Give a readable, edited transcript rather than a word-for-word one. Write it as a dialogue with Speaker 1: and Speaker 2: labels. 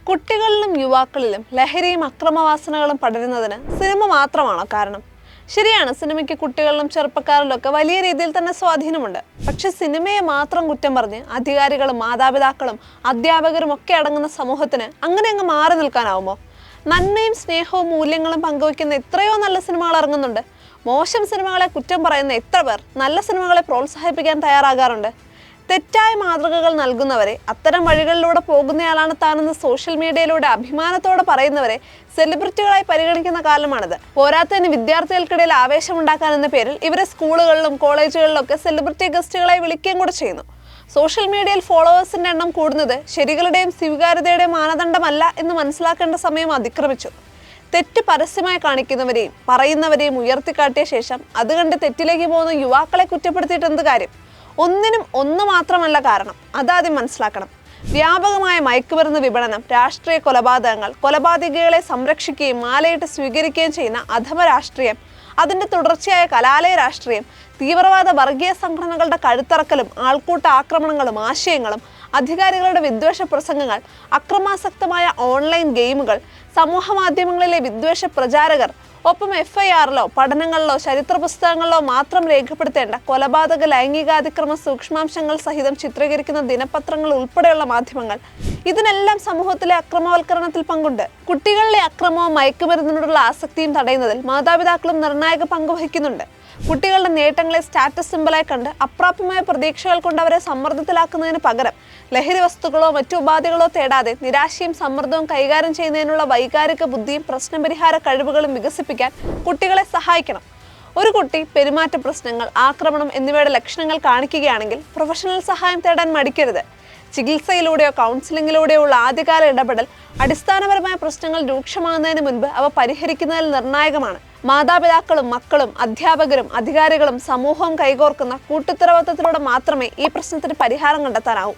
Speaker 1: കുട്ടികളിലും യുവാക്കളിലും ലഹരിയും അക്രമവാസനകളും പടരുന്നതിന് സിനിമ മാത്രമാണോ കാരണം? ശരിയാണ്, സിനിമയ്ക്ക് കുട്ടികളിലും ചെറുപ്പക്കാരിലും ഒക്കെ വലിയ രീതിയിൽ തന്നെ സ്വാധീനമുണ്ട്. പക്ഷെ സിനിമയെ മാത്രം കുറ്റം പറഞ്ഞ് അധികാരികളും മാതാപിതാക്കളും അധ്യാപകരും ഒക്കെ അടങ്ങുന്ന സമൂഹത്തിന് അങ്ങനെ അങ്ങ് മാറി നിൽക്കാനാവുമോ? നന്മയും സ്നേഹവും മൂല്യങ്ങളും പങ്കുവയ്ക്കുന്ന എത്രയോ നല്ല സിനിമകൾ ഇറങ്ങുന്നുണ്ട്. മോശം സിനിമകളെ കുറ്റം പറയുന്ന എത്ര പേർ നല്ല സിനിമകളെ പ്രോത്സാഹിപ്പിക്കാൻ തയ്യാറാകാറുണ്ട്? തെറ്റായ മാതൃകകൾ നൽകുന്നവരെ, അത്തരം വഴികളിലൂടെ പോകുന്നയാളാണ് താനെന്ന് സോഷ്യൽ മീഡിയയിലൂടെ അഭിമാനത്തോടെ പറയുന്നവരെ സെലിബ്രിറ്റികളായി പരിഗണിക്കുന്ന കാലമാണിത്. പോരാത്തതിന് വിദ്യാർത്ഥികൾക്കിടയിൽ ആവേശമുണ്ടാക്കാൻ എന്ന പേരിൽ ഇവരെ സ്കൂളുകളിലും കോളേജുകളിലും ഒക്കെ സെലിബ്രിറ്റി ഗസ്റ്റുകളായി വിളിക്കുകയും കൂടെ ചെയ്യുന്നു. സോഷ്യൽ മീഡിയയിൽ ഫോളോവേഴ്സിന്റെ എണ്ണം കൂടുന്നത് ശരികളുടെയും സ്വീകാര്യതയുടെയും മാനദണ്ഡമല്ല എന്ന് മനസ്സിലാക്കേണ്ട സമയം അതിക്രമിച്ചു. തെറ്റ് പരസ്യമായി കാണിക്കുന്നവരെയും പറയുന്നവരെയും ഉയർത്തിക്കാട്ടിയ ശേഷം അത് കണ്ട് തെറ്റിലേക്ക് പോകുന്ന യുവാക്കളെ കുറ്റപ്പെടുത്തിയിട്ട് എന്ത് കാര്യം? ഒന്നിനും ഒന്ന് മാത്രമല്ല കാരണം, അതാദ്യം മനസ്സിലാക്കണം. വ്യാപകമായ മയക്കുമരുന്ന് വിപണനം, രാഷ്ട്രീയ കൊലപാതകങ്ങൾ, കൊലപാതകികളെ സംരക്ഷിക്കുകയും മാലയിട്ട് സ്വീകരിക്കുകയും ചെയ്യുന്ന അധമ രാഷ്ട്രീയം, അതിൻ്റെ തുടർച്ചയായ കലാലയ രാഷ്ട്രീയം, തീവ്രവാദ വർഗീയ സംഘടനകളുടെ കഴുത്തറക്കലും ആൾക്കൂട്ട ആക്രമണങ്ങളും ആശയങ്ങളും, അധികാരികളുടെ വിദ്വേഷ പ്രസംഗങ്ങൾ, അക്രമാസക്തമായ ഓൺലൈൻ ഗെയിമുകൾ, സമൂഹ മാധ്യമങ്ങളിലെ വിദ്വേഷ പ്രചാരകർ, ഒപ്പം FIRലോ പഠനങ്ങളിലോ ചരിത്ര പുസ്തകങ്ങളിലോ മാത്രം രേഖപ്പെടുത്തേണ്ട കൊലപാതക ലൈംഗികാതിക്രമ സൂക്ഷ്മാംശങ്ങൾ സഹിതം ചിത്രീകരിക്കുന്ന ദിനപത്രങ്ങൾ ഉൾപ്പെടെയുള്ള മാധ്യമങ്ങൾ, ഇതിനെല്ലാം സമൂഹത്തിലെ അക്രമവൽക്കരണത്തിൽ പങ്കുണ്ട്. കുട്ടികളിലെ അക്രമവും മയക്കുമരുന്നിനോടുള്ള ആസക്തിയും തടയുന്നതിൽ മാതാപിതാക്കളും നിർണായക പങ്ക് വഹിക്കുന്നുണ്ട്. കുട്ടികളുടെ നേട്ടങ്ങളെ സ്റ്റാറ്റസ് സിംബലായി കണ്ട് അപ്രാപ്യമായ പ്രതീക്ഷകൾ കൊണ്ട് അവരെ സമ്മർദ്ദത്തിലാക്കുന്നതിന് പകരം ലഹരി വസ്തുക്കളോ മറ്റു ഉപാധികളോ തേടാതെ നിരാശയും സമ്മർദ്ദവും കൈകാര്യം ചെയ്യുന്നതിനുള്ള വൈകാരിക ബുദ്ധിയും പ്രശ്നപരിഹാര കഴിവുകളും വികസിപ്പിക്കാൻ കുട്ടികളെ സഹായിക്കണം. ഒരു കുട്ടി പെരുമാറ്റ പ്രശ്നങ്ങൾ, ആക്രമണം എന്നിവയുടെ ലക്ഷണങ്ങൾ കാണിക്കുകയാണെങ്കിൽ പ്രൊഫഷണൽ സഹായം തേടാൻ മടിക്കരുത്. ചികിത്സയിലൂടെയോ കൗൺസിലിങ്ങിലൂടെയോ ഉള്ള ആദ്യകാല ഇടപെടൽ അടിസ്ഥാനപരമായ പ്രശ്നങ്ങൾ രൂക്ഷമാകുന്നതിന് മുൻപ് അവ പരിഹരിക്കുന്നതിൽ നിർണായകമാണ്. മാതാപിതാക്കളും മക്കളും അധ്യാപകരും അധികാരികളും സമൂഹവും കൈകോർക്കുന്ന കൂട്ടുത്തരവാദിത്തത്തിലൂടെ മാത്രമേ ഈ പ്രശ്നത്തിന് പരിഹാരം കണ്ടെത്താനാവൂ.